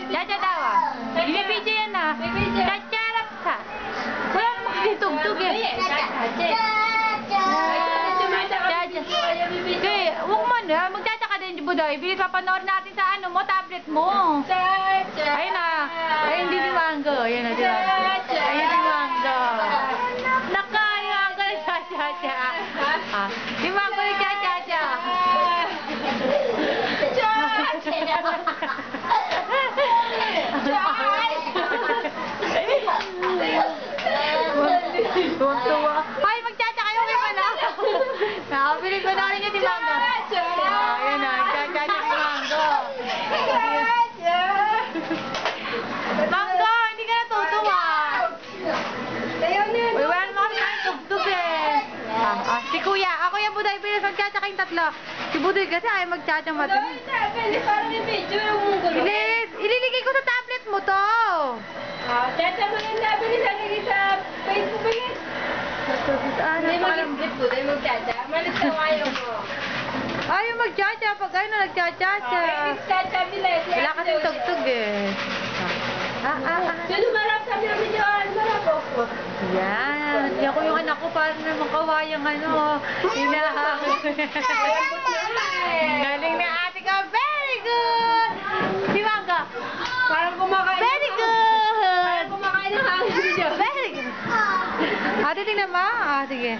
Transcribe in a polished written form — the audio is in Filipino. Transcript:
Chacha daw ah. Binibidyo yan ah. Chacharap ka. Wala mo magtitugtog eh. Chacha. Okay, huwag mo na. Magchacha ka din, Buday. Pinapanood natin sa ano mo, tablet mo. Ayun na. Ayun, hindi si Mango. Ayun na, si Mango. Ayun si Mango. Nakaya ka na cha-cha-cha. Si Mango na cha-cha-cha. Tuwa. Ay, magchacha kayo may pala. Nakabili ko na rin yung si Mango. Ayun na, cha-cha-cha si Mango. Mango, hindi ka natutuwa. Uy, wala naman kasi tayong tugtog eh. Si Kuya. Ako yung Buday, bilis magchacha kayong tatlo. Si Buday kasi ayaw magchacha matinig. Parang yung video yung gulo. Ililigay ko sa tablet mo to. Chacha mo yung nabili sa Facebook ba yun? Hindi mag-isip po, dahil mag-chacha. Malit na ayaw mo. Ayaw magchacha pag ayaw na nagchacha-cha. Chacha nila. Wala kasing tugtog eh. Sino marap sabi ng video? Marap ako. Yan. Yan ko yung anak ko para naman kawayang ano. Hinahang. Galing na ate ko. Very good! Si Mangga. Parang kumakain. Very good! Parang kumakain ng hangin video. Very good. Ate, tingnan mo. Sige.